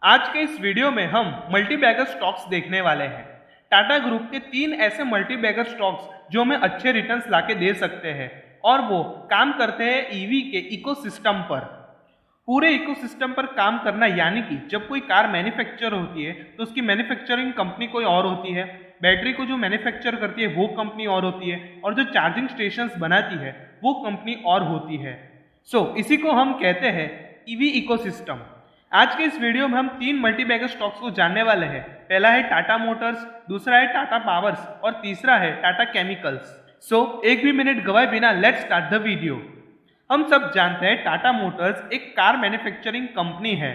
आज के इस वीडियो में हम मल्टीबैगर स्टॉक्स देखने वाले हैं। टाटा ग्रुप के 3 ऐसे मल्टीबैगर स्टॉक्स जो हमें अच्छे रिटर्न्स लाके दे सकते हैं और वो काम करते हैं ईवी के इकोसिस्टम पर। पूरे इकोसिस्टम पर काम करना यानी कि जब कोई कार मैन्युफैक्चर होती है तो उसकी मैन्युफैक्चरिंग कंपनी कोई और होती है, बैटरी को जो मैन्युफैक्चर करती है वो कंपनी और होती है और जो चार्जिंग स्टेशंस बनाती है वो कंपनी और होती है। इसी को हम कहते हैं ईवी इकोसिस्टम। आज के इस वीडियो में हम 3 मल्टीबैगर स्टॉक्स को जानने वाले हैं। पहला है टाटा मोटर्स, दूसरा है टाटा पावर्स और तीसरा है टाटा केमिकल्स। एक भी मिनट गवाए बिना लेट्स स्टार्ट द वीडियो। हम सब जानते हैं टाटा मोटर्स एक कार मैन्युफैक्चरिंग कंपनी है,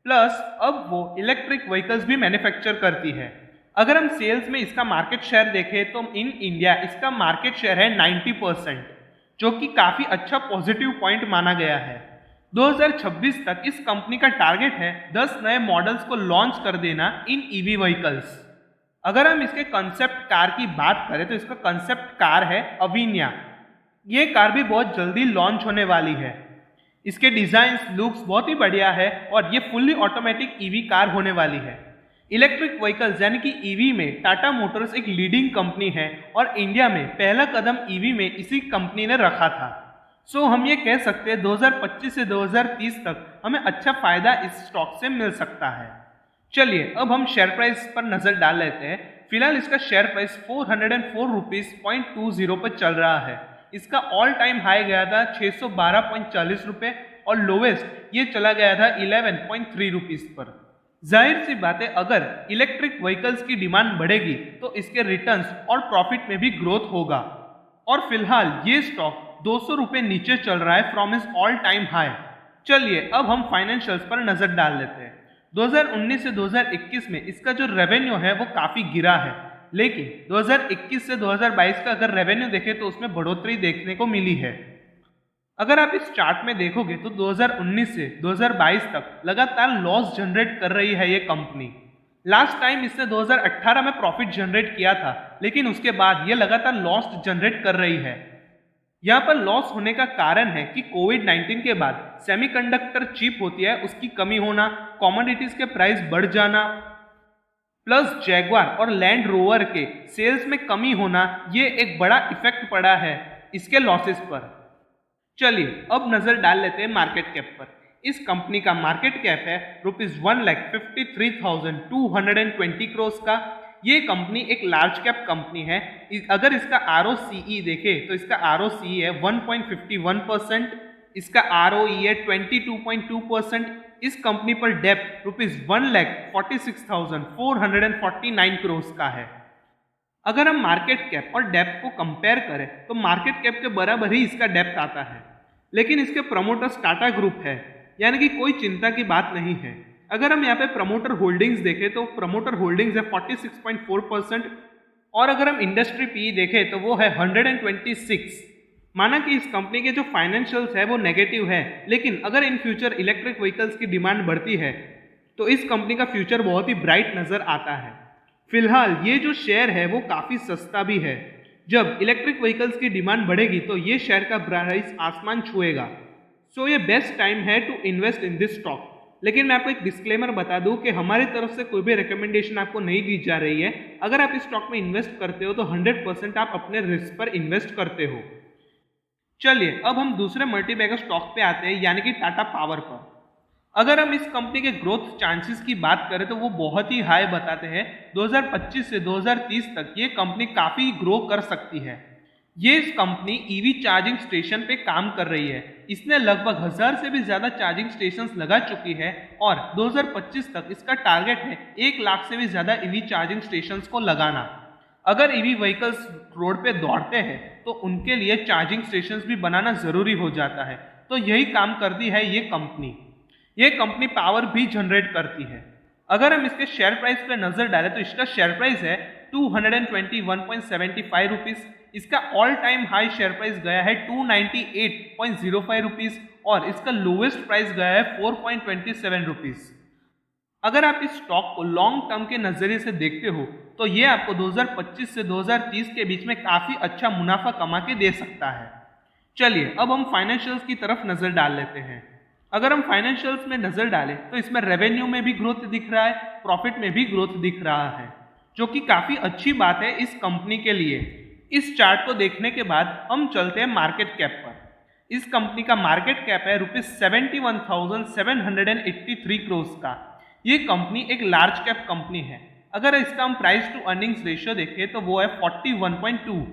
प्लस अब वो इलेक्ट्रिक व्हीकल्स भी मैन्युफैक्चर करती है। अगर हम सेल्स में इसका मार्केट शेयर देखें तो इन इंडिया इसका मार्केट शेयर है 90%, जो कि काफी अच्छा पॉजिटिव पॉइंट माना गया है। 2026 तक इस कंपनी का टारगेट है 10 नए मॉडल्स को लॉन्च कर देना इन ईवी व्हीकल्स। अगर हम इसके कंसेप्ट कार की बात करें तो इसका कंसेप्ट कार है अविन्या। ये कार भी बहुत जल्दी लॉन्च होने वाली है। इसके डिजाइन्स लुक्स बहुत ही बढ़िया है और ये फुल्ली ऑटोमेटिक ईवी कार होने वाली है। इलेक्ट्रिक व्हीकल्स यानी कि ईवी में टाटा मोटर्स एक लीडिंग कंपनी है और इंडिया में पहला कदम ईवी में इसी कंपनी ने रखा था। हम ये कह सकते हैं 2025 से 2030 तक हमें अच्छा फायदा इस स्टॉक से मिल सकता है। चलिए अब हम शेयर प्राइस पर नजर डाल लेते हैं। फिलहाल इसका शेयर प्राइस 404 रुपीज 0.20 पर चल रहा है। इसका ऑल टाइम हाई गया था 612.40 रुपये और लोवेस्ट ये चला गया था 11.3 रुपीज पर। जाहिर सी बात है, अगर इलेक्ट्रिक व्हीकल्स की डिमांड बढ़ेगी तो इसके रिटर्न्स और प्रॉफिट में भी ग्रोथ होगा। और फिलहाल ये स्टॉक 200 रुपये नीचे चल रहा है from is all time high. चलिए अब हम फाइनेंशियल्स पर नजर डाल लेते हैं। 2019 से 2021 में इसका जो रेवेन्यू है वो काफी गिरा है, लेकिन 2021 से 2022 का अगर रेवेन्यू देखें तो उसमें बढ़ोतरी देखने को मिली है। अगर आप इस चार्ट में देखोगे तो 2019 से 2022 तक लगातार लॉस जनरेट कर रही है ये कंपनी। लास्ट टाइम इसने 2018 में प्रॉफिट जनरेट किया था, लेकिन उसके बाद ये लगातार लॉस जनरेट कर रही है। यहाँ पर लॉस होने का कारण है कि कोविड-19 के बाद सेमीकंडक्टर चिप होती है उसकी कमी होना, कमोडिटीज के प्राइस बढ़ जाना, प्लस जैगवार और लैंड रोवर के सेल्स में कमी होना, ये एक बड़ा इफेक्ट पड़ा है इसके लॉसेस पर। चलिए अब नजर डाल लेते हैं मार्केट कैप पर। इस कंपनी का मार्केट कैप है ₹1,53,220 करोड़ का। ये कंपनी एक लार्ज कैप कंपनी है। अगर इसका ROCE देखे तो इसका ROCE है 1.51%, इसका ROE है 22.2%। इस कंपनी पर डेप्थ ₹1,46,449 करोड़ का है। अगर हम मार्केट कैप और डेप्थ को कंपेयर करें तो मार्केट कैप के बराबर ही इसका डेप्थ आता है, लेकिन इसके प्रमोटर्स टाटा ग्रुप है, यानी कि कोई चिंता की बात नहीं है। अगर हम यहाँ पे प्रमोटर होल्डिंग्स देखें तो प्रमोटर होल्डिंग्स है 46.4% और अगर हम इंडस्ट्री पी देखें तो वो है 126। माना कि इस कंपनी के जो फाइनेंशियल्स है वो नेगेटिव है, लेकिन अगर इन फ्यूचर इलेक्ट्रिक व्हीकल्स की डिमांड बढ़ती है तो इस कंपनी का फ्यूचर बहुत ही ब्राइट नजर आता है। फिलहाल ये जो शेयर है वो काफी सस्ता भी है। जब इलेक्ट्रिक व्हीकल्स की डिमांड बढ़ेगी तो ये शेयर का प्राइस आसमान छुएगा। ये बेस्ट टाइम है to invest in this stock. लेकिन मैं आपको एक डिस्क्लेमर बता दूं कि हमारी तरफ से कोई भी रिकमेंडेशन आपको नहीं दी जा रही है। अगर आप इस स्टॉक में इन्वेस्ट करते हो तो 100% आप अपने रिस्क पर इन्वेस्ट करते हो। चलिए अब हम दूसरे मल्टीबैगर स्टॉक पे आते हैं, यानी कि टाटा पावर पर। अगर हम इस कंपनी के ग्रोथ चांसेस की बात करें तो वो बहुत ही हाई बताते हैं। 2025 से 2030 तक ये कंपनी काफी ग्रो कर सकती है। ये इस कंपनी ईवी चार्जिंग स्टेशन पे काम कर रही है। इसने लगभग 1000 से भी ज्यादा चार्जिंग स्टेशंस लगा चुकी है और 2025 तक इसका टारगेट है 1 लाख से भी ज्यादा ईवी चार्जिंग स्टेशंस को लगाना। अगर ईवी व्हीकल्स रोड पे दौड़ते हैं तो उनके लिए चार्जिंग स्टेशंस भी बनाना जरूरी हो जाता है, तो यही काम करती है ये कंपनी। ये कंपनी पावर भी जनरेट करती है। अगर हम इसके शेयर प्राइस पर नजर डालें तो इसका शेयर प्राइस है 221.75 रुपीज। इसका all time high share price गया है 298.05 रुपीज और इसका लोवेस्ट प्राइस गया है 4.27 रुपीज। अगर आप इस स्टॉक को लॉन्ग टर्म के नजरिए से देखते हो तो ये आपको 2025 से 2030 के बीच में काफी अच्छा मुनाफा कमा के दे सकता है। चलिए अब हम फाइनेंशियल्स की तरफ नजर डाल लेते हैं। अगर हम फाइनेंशियल्स में नजर डालें तो इसमें रेवेन्यू में भी ग्रोथ दिख रहा है, प्रॉफिट में भी ग्रोथ दिख रहा है, जो कि काफी अच्छी बात है इस कंपनी के लिए। इस चार्ट को देखने के बाद हम चलते हैं मार्केट कैप पर। इस कंपनी का मार्केट कैप है ₹71,783 करोड़ का। ये कंपनी एक लार्ज कैप कंपनी है। अगर इसका हम प्राइस टू अर्निंग्स रेशियो देखें तो वो है 41.2।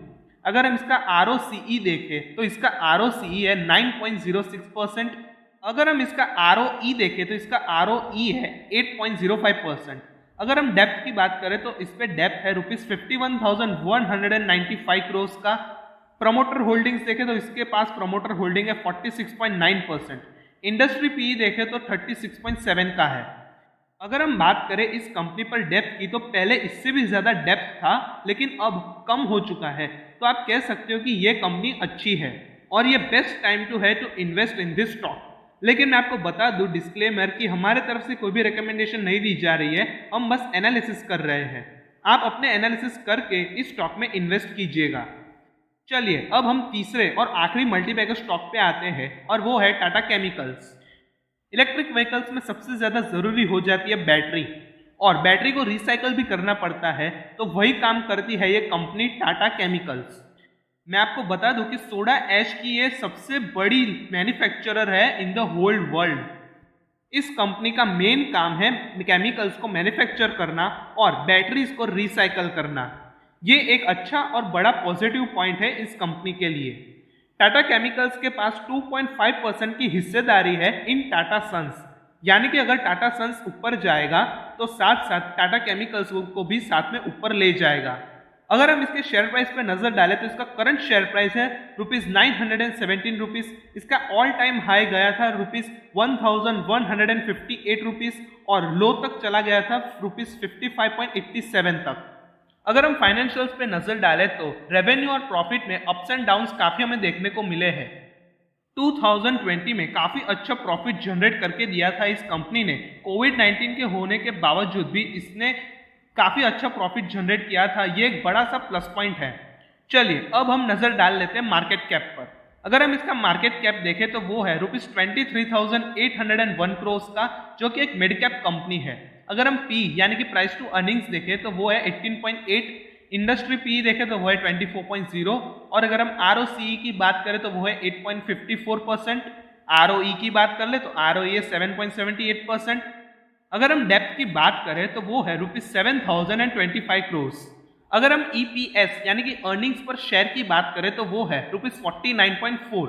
अगर हम इसका ROCE देखें तो इसका ROCE है 9.06%। अगर हम इसका ROE देखें तो इसका ROE है 8.05%। अगर हम डेप्थ की बात करें तो इस पे डेप्थ है ₹51,195 करोड़ का। प्रमोटर होल्डिंग्स देखें तो इसके पास प्रमोटर होल्डिंग है 46.9%। इंडस्ट्री पीई देखें तो 36.7 का है। अगर हम बात करें इस कंपनी पर डेप्थ की तो पहले इससे भी ज्यादा डेप्थ था, लेकिन अब कम हो चुका है। तो आप कह सकते हो कि ये कंपनी अच्छी है और ये बेस्ट टाइम टू है to invest in this stock. लेकिन मैं आपको बता दूं डिस्क्लेमर कि हमारे तरफ से कोई भी रिकमेंडेशन नहीं दी जा रही है, हम बस एनालिसिस कर रहे हैं। आप अपने एनालिसिस करके इस स्टॉक में इन्वेस्ट कीजिएगा। चलिए अब हम तीसरे और आखिरी मल्टीबैगर स्टॉक पे आते हैं और वो है टाटा केमिकल्स। इलेक्ट्रिक व्हीकल्स में सबसे ज्यादा जरूरी हो जाती है बैटरी, और बैटरी को रिसाइकल भी करना पड़ता है, तो वही काम करती है ये कंपनी टाटा केमिकल्स। मैं आपको बता दूं कि सोडा ऐश की ये सबसे बड़ी मैन्युफैक्चरर है इन द होल वर्ल्ड। इस कंपनी का मेन काम है केमिकल्स को मैन्युफैक्चर करना और बैटरीज को रिसाइकल करना। ये एक अच्छा और बड़ा पॉजिटिव पॉइंट है इस कंपनी के लिए। टाटा केमिकल्स के पास 2.5% की हिस्सेदारी है इन टाटा सन्स, यानी कि अगर टाटा सन्स ऊपर जाएगा तो साथ साथ टाटा केमिकल्स को भी साथ में ऊपर ले जाएगा। अगर हम इसके शेयर प्राइस पे नजर डालें तो इसका करंट शेयर प्राइस है ₹917। इसका ऑल टाइम हाई गया था ₹1158 और लो तक चला गया था ₹55.87 तक। अगर हम फाइनेंशियल्स पे नजर डालें तो रेवेन्यू और प्रॉफिट में अप्स एंड डाउन्स काफी हमें देखने को मिले हैं। 2020 में काफी अच्छा प्रॉफिट जनरेट करके दिया था इस कंपनी ने। कोविड-19 के होने के बावजूद भी इसने काफी अच्छा प्रॉफिट जनरेट किया था। ये एक बड़ा सा प्लस पॉइंट है। चलिए अब हम नजर डाल लेते हैं मार्केट कैप पर। अगर हम इसका मार्केट कैप देखें तो वो है ₹23,801 करोड़ का, जो कि एक मिड कैप कंपनी है। अगर हम पी यानी कि प्राइस टू अर्निंग्स देखें तो वो है 18.8, इंडस्ट्री पी देखें तो वो है 24.0, और अगर हम ROCE की बात करें तो वो है 8.54%। ROE की बात कर ले तो ROE है 7.78%। अगर हम डेप्थ की बात करें तो वो है ₹7,025 करोड़। अगर हम EPS यानी कि अर्निंग्स पर शेयर की बात करें तो वो है ₹49.4।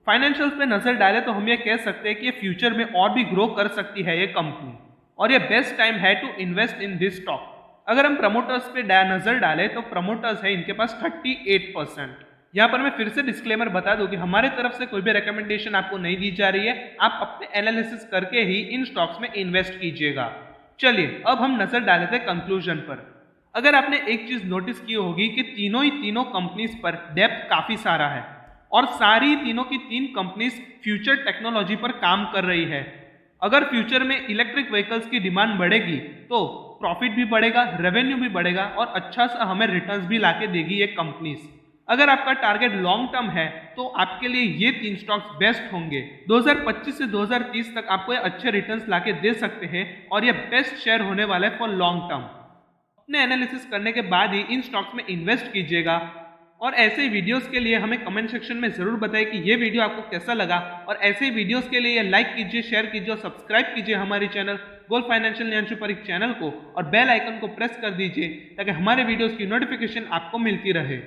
फाइनेंशियल्स पे नजर डालें तो हम ये कह सकते हैं कि ये फ्यूचर में और भी ग्रो कर सकती है ये कंपनी, और ये बेस्ट टाइम है to invest in this stock. अगर हम प्रमोटर्स पे नजर डालें तो प्रमोटर्स है इनके पास 38%। यहाँ पर मैं फिर से डिस्क्लेमर बता दूं कि हमारे तरफ से कोई भी रिकमेंडेशन आपको नहीं दी जा रही है, आप अपने एनालिसिस करके ही इन स्टॉक्स में इन्वेस्ट कीजिएगा। चलिए अब हम नजर डालते हैं कंक्लूजन पर। अगर आपने एक चीज नोटिस की होगी कि तीनों कंपनीज पर डेप्थ काफी सारा है, और सारी तीनों की तीन कंपनीज फ्यूचर टेक्नोलॉजी पर काम कर रही है। अगर फ्यूचर में इलेक्ट्रिक व्हीकल्स की डिमांड बढ़ेगी तो प्रॉफिट भी बढ़ेगा, रेवेन्यू भी बढ़ेगा, और अच्छा सा हमें रिटर्न्स भी लाके देगी ये कंपनीज। अगर आपका टारगेट लॉन्ग टर्म है तो आपके लिए ये तीन स्टॉक्स बेस्ट होंगे। 2025 से 2030 तक आपको ये अच्छे रिटर्न्स लाके दे सकते हैं, और ये बेस्ट शेयर होने वाला है फॉर लॉन्ग टर्म। अपने एनालिसिस करने के बाद ही इन स्टॉक्स में इन्वेस्ट कीजिएगा, और ऐसे ही वीडियोस के लिए हमें कमेंट सेक्शन में जरूर बताएं कि ये वीडियो आपको कैसा लगा, और ऐसे ही वीडियोस के लिए लाइक कीजिए, शेयर कीजिए और सब्सक्राइब कीजिए हमारे चैनल गोल्ड फाइनेंशियल न्यान परीक चैनल को, और बेल आइकन को प्रेस कर दीजिए ताकि हमारे वीडियोस की नोटिफिकेशन आपको मिलती रहे।